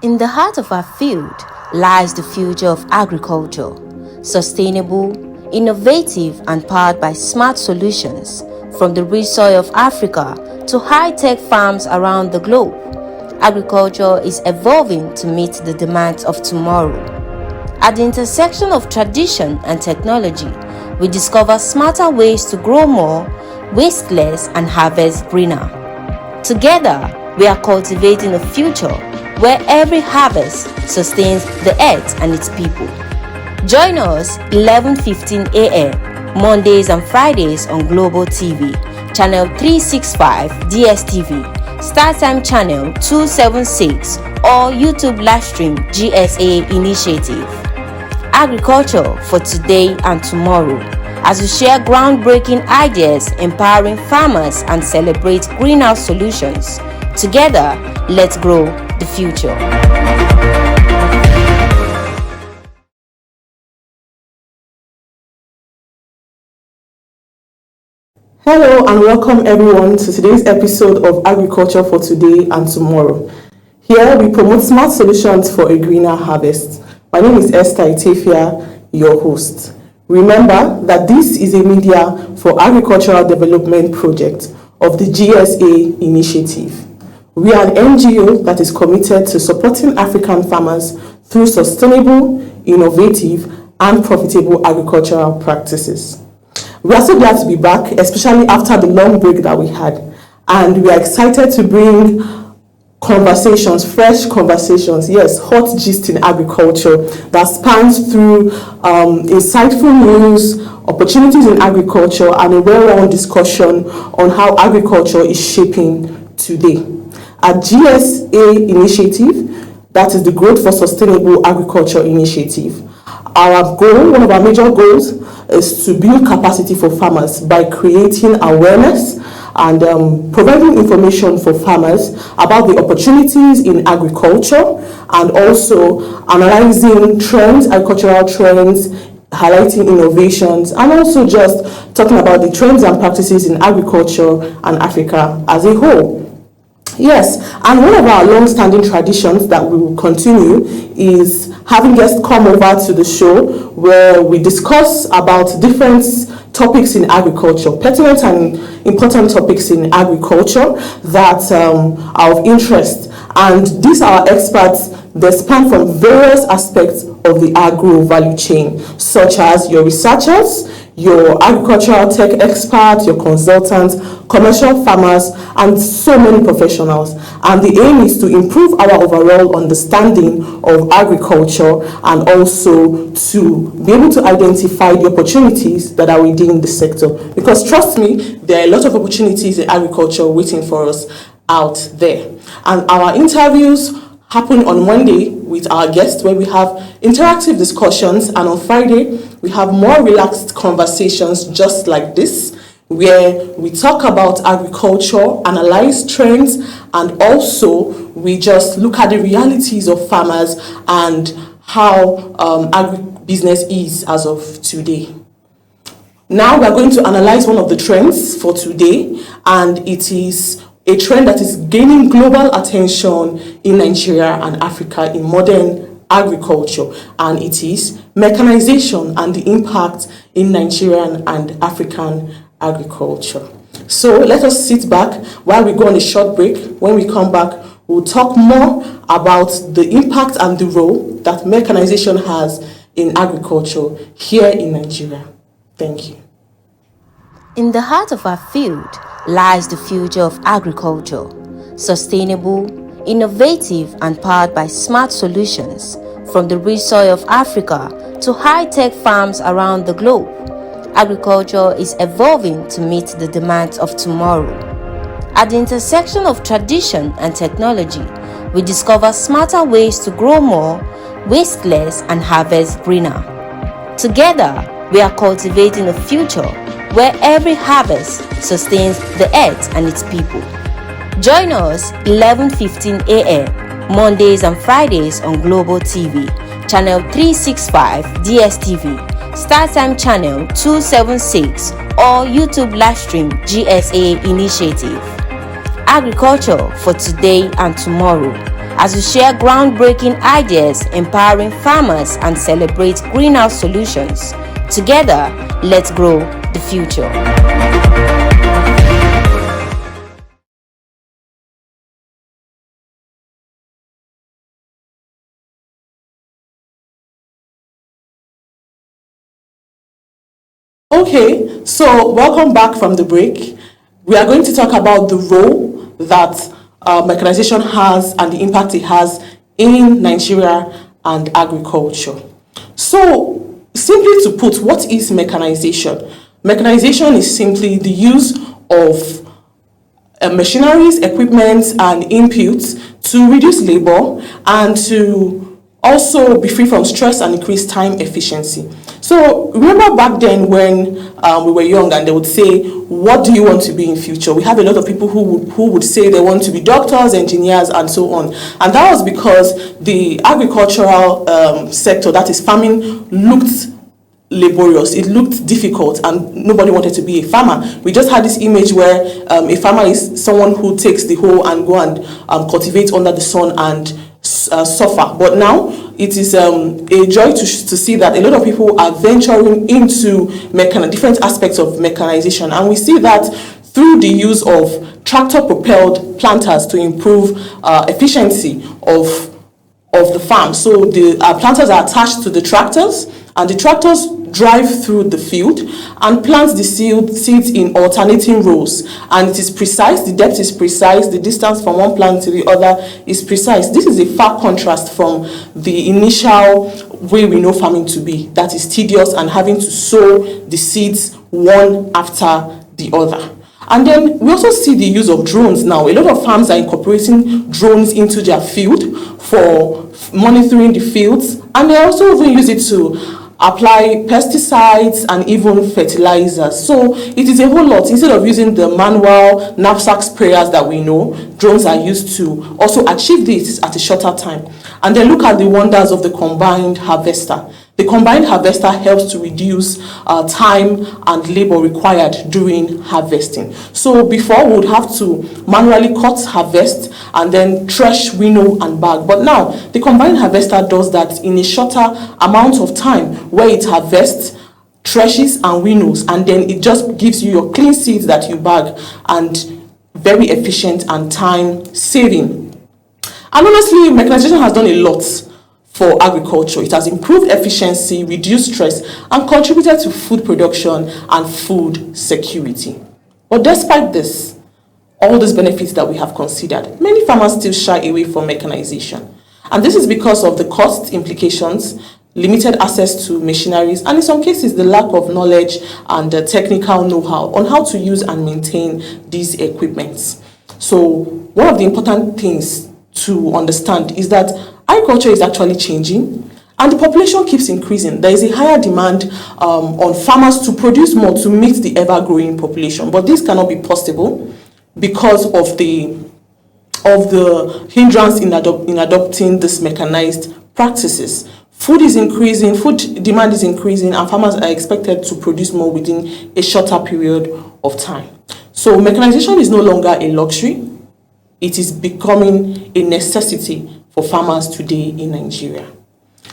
In the heart of our field lies the future of agriculture, sustainable, innovative and powered by smart solutions from the rich soil of Africa to high-tech farms around the globe. Agriculture is evolving to meet the demands of tomorrow. At the intersection of tradition and technology, we discover smarter ways to grow more, waste less and harvest greener. Together, we are cultivating a future where every harvest sustains the earth and its people. Join us 11:15 a.m. Mondays and Fridays on Global TV, Channel 365 DSTV, StarTime Channel 276 or YouTube Livestream GSA Initiative. Agriculture for today and tomorrow, as we share groundbreaking ideas empowering farmers and celebrate greenhouse solutions. Together, let's grow the future. Hello and welcome everyone to today's episode of Agriculture for Today and Tomorrow. Here we promote smart solutions for a greener harvest. My name is Esther Itefia, your host. Remember that this is a media for agricultural development project of the GSA initiative. We are an NGO that is committed to supporting African farmers through sustainable, innovative, and profitable agricultural practices. We are so glad to be back, especially after the long break that we had. And we are excited to bring conversations, fresh conversations, yes, hot gist in agriculture that spans through insightful news, opportunities in agriculture, and a well-rounded discussion on how agriculture is shaping today. At GSA initiative, that is the Growth for Sustainable Agriculture initiative, our goal, one of our major goals, is to build capacity for farmers by creating awareness and providing information for farmers about the opportunities in agriculture and also analyzing trends, agricultural trends, highlighting innovations, and also just talking about the trends and practices in agriculture and Africa as a whole. Yes, and one of our long-standing traditions that we will continue is having guests come over to the show where we discuss about different topics in agriculture, pertinent and important topics in agriculture that are of interest. And these are experts that span from various aspects of the agro value chain, such as your researchers, your agricultural tech experts, your consultants, commercial farmers, and so many professionals. And the aim is to improve our overall understanding of agriculture and also to be able to identify the opportunities that are within the sector. Because trust me, there are a lot of opportunities in agriculture waiting for us out there. And our interviews happen on Monday with our guests where we have interactive discussions, and on Friday we have more relaxed conversations just like this where we talk about agriculture, analyze trends, and also we just look at the realities of farmers and how agribusiness is as of today. Now we are going to analyze one of the trends for today, and it is a trend that is gaining global attention in Nigeria and Africa in modern agriculture, and it is mechanization and the impact in Nigerian and African agriculture. So let us sit back while we go on a short break. When we come back, we'll talk more about the impact and the role that mechanization has in agriculture here in Nigeria. Thank you. In the heart of our field lies the future of agriculture, sustainable, innovative and powered by smart solutions from the rich soil of Africa to high-tech farms around the globe. Agriculture is evolving to meet the demands of tomorrow. At the intersection of tradition and technology, we discover smarter ways to grow more, waste less and harvest greener. Together, we are cultivating a future where every harvest sustains the earth and its people. Join us 11:15 a.m. Mondays and Fridays on Global TV, Channel 365 DSTV, StarTime Channel 276 or YouTube Livestream GSA Initiative. Agriculture for today and tomorrow, as we share groundbreaking ideas empowering farmers and celebrate greenhouse solutions. Together, let's grow the future. Okay, so welcome back from the break. We are going to talk about the role that mechanization has and the impact it has in Nigeria and agriculture. So, simply to put, what is mechanization? Mechanization is simply the use of machineries, equipment, and inputs to reduce labor and to also be free from stress and increase time efficiency. So remember back then when we were young and they would say, what do you want to be in future? We have a lot of people who would say they want to be doctors, engineers, and so on. And that was because the agricultural sector, that is farming, looked laborious, it looked difficult, and nobody wanted to be a farmer. We just had this image where a farmer is someone who takes the hoe and go and cultivate under the sun and suffer. But now it is a joy to see that a lot of people are venturing into different aspects of mechanization, and we see that through the use of tractor-propelled planters to improve efficiency of the farm. So the planters are attached to the tractors, and the tractors drive through the field and plant the seeds in alternating rows, and it is precise, the depth is precise, the distance from one plant to the other is precise. This is a far contrast from the initial way we know farming to be, that is tedious and having to sow the seeds one after the other. And then we also see the use of drones now. A lot of farms are incorporating drones into their field for monitoring the fields, and they also even use it to apply pesticides and even fertilizers. So it is a whole lot. Instead of using the manual knapsack sprayers that we know, drones are used to also achieve this at a shorter time. And then look at the wonders of the combined harvester. The combined harvester helps to reduce time and labor required during harvesting. So before we would have to manually cut, harvest, and then thresh, winnow, and bag. But now the combined harvester does that in a shorter amount of time, where it harvests, threshes, and winnows, and then it just gives you your clean seeds that you bag, and very efficient and time saving. And honestly, mechanization has done a lot for agriculture. It has improved efficiency, reduced stress, and contributed to food production and food security. But despite this, all these benefits that we have considered, many farmers still shy away from mechanization. And this is because of the cost implications, limited access to machineries, and in some cases, the lack of knowledge and the technical know-how on how to use and maintain these equipments. So one of the important things to understand is that agriculture is actually changing, and the population keeps increasing. There is a higher demand on farmers to produce more to meet the ever-growing population, but this cannot be possible because of the hindrance in adopting these mechanized practices. Food is increasing, food demand is increasing, and farmers are expected to produce more within a shorter period of time. So mechanization is no longer a luxury. It is becoming a necessity for farmers today in Nigeria.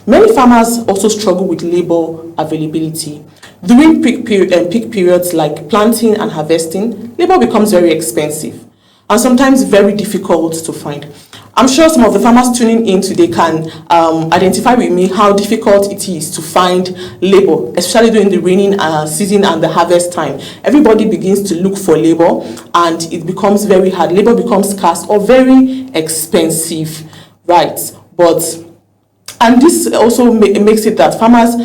Many farmers also struggle with labor availability. During peak periods like planting and harvesting, labor becomes very expensive and sometimes very difficult to find. I'm sure some of the farmers tuning in today can identify with me how difficult it is to find labor, especially during the raining season and the harvest time. Everybody begins to look for labor, and it becomes very hard. Labor becomes scarce or very expensive, right? And this also makes it that farmers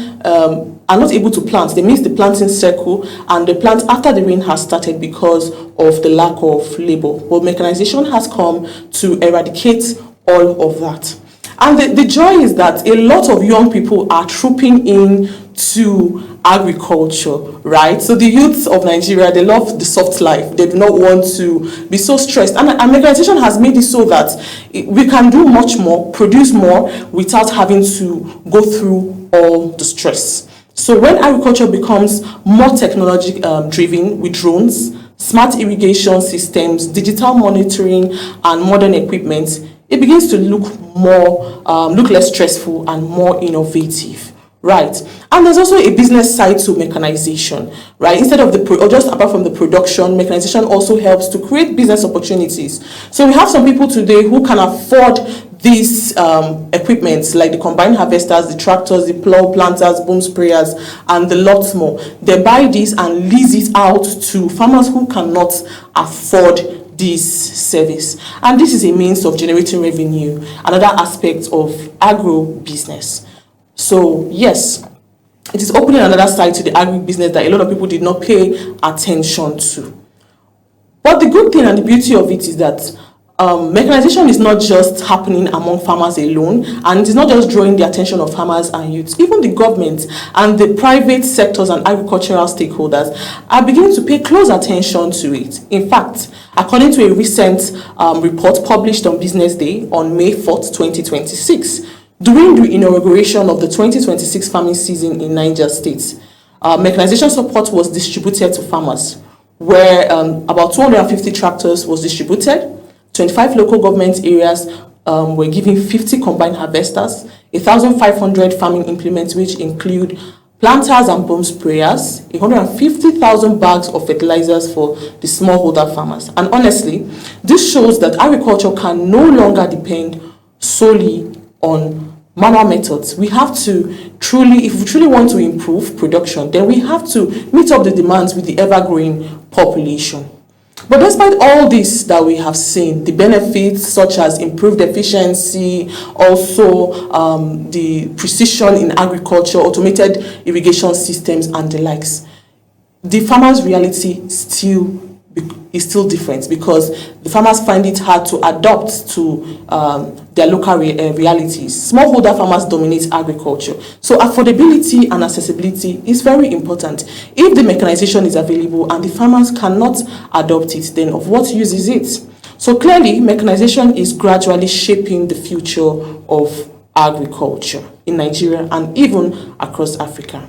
are not able to plant. They miss the planting cycle, and they plant after the rain has started because of the lack of labor. But mechanization has come to eradicate all of that. And the joy is that a lot of young people are trooping in to agriculture, right? So the youths of Nigeria, they love the soft life. They do not want to be so stressed. And mechanization has made it so that we can do much more, produce more, without having to go through all the stress. So when agriculture becomes more technology driven with drones, smart irrigation systems, digital monitoring, and modern equipment, it begins to look less stressful and more innovative. Right, and there's also a business side to mechanization, right? Instead of or just apart from the production, mechanization also helps to create business opportunities. So we have some people today who can afford these equipments like the combine harvesters, the tractors, the plow planters, boom sprayers, and the lots more. They buy these and lease it out to farmers who cannot afford this service, and this is a means of generating revenue, another aspect of agro business. So yes, it is opening another side to the agribusiness that a lot of people did not pay attention to. But the good thing and the beauty of it is that mechanization is not just happening among farmers alone, and it is not just drawing the attention of farmers and youths. Even the government and the private sectors and agricultural stakeholders are beginning to pay close attention to it. In fact, according to a recent report published on Business Day on May 4th, 2026, during the inauguration of the 2026 farming season in Niger State, mechanization support was distributed to farmers, where about 250 tractors was distributed. 25 local government areas were given 50 combined harvesters, 1,500 farming implements, which include planters and boom sprayers, 150,000 bags of fertilizers for the smallholder farmers. And honestly, this shows that agriculture can no longer depend solely on manual methods. We have to if we truly want to improve production, then we have to meet up the demands with the ever-growing population. But despite all this that we have seen, the benefits such as improved efficiency, also the precision in agriculture, automated irrigation systems and the likes, the farmers' reality is still different, because the farmers find it hard to adapt to their local realities. Smallholder farmers dominate agriculture, so affordability and accessibility is very important. If the mechanization is available and the farmers cannot adopt it, then of what use is it? So clearly, mechanization is gradually shaping the future of agriculture in Nigeria and even across Africa.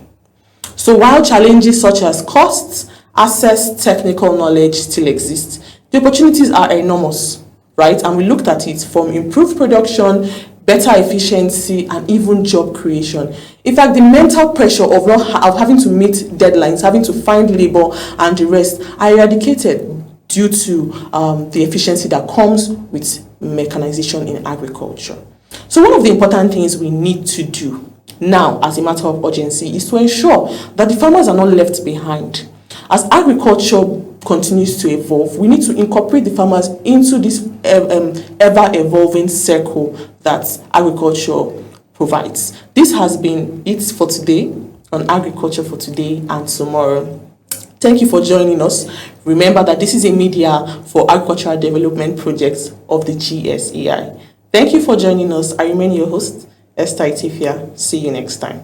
So while challenges such as costs, access, technical knowledge still exist, the opportunities are enormous, right? And we looked at it from improved production, better efficiency, and even job creation. In fact, the mental pressure of having to meet deadlines, having to find labor and the rest are eradicated due to the efficiency that comes with mechanization in agriculture. So one of the important things we need to do now as a matter of urgency is to ensure that the farmers are not left behind. As agriculture continues to evolve, we need to incorporate the farmers into this ever-evolving circle that agriculture provides. This has been it for today on Agriculture for Today and Tomorrow. Thank you for joining us. Remember that this is a media for agricultural development projects of the GSAI. Thank you for joining us. I remain your host, Esther Itifia. See you next time.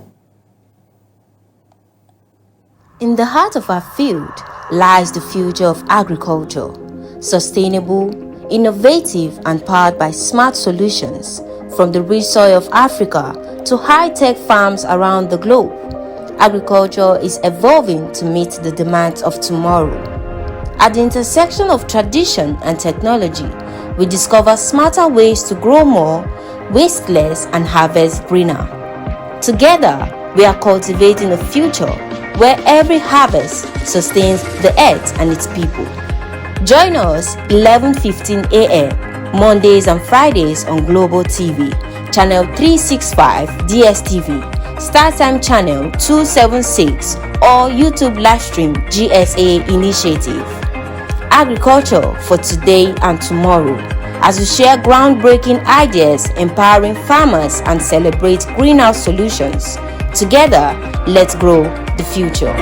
In the heart of our field lies the future of agriculture, sustainable, innovative, and powered by smart solutions from the rich soil of Africa to high-tech farms around the globe. Agriculture is evolving to meet the demands of tomorrow. At the intersection of tradition and technology, we discover smarter ways to grow more, waste less, and harvest greener. Together, we are cultivating a future where every harvest sustains the earth and its people. Join us 11:15 a.m. Mondays and Fridays on Global TV, Channel 365 DSTV, StarTime Channel 276, or YouTube livestream GSA Initiative. Agriculture for today and tomorrow, as we share groundbreaking ideas, empowering farmers, and celebrate greenhouse solutions. Together, let's grow the future.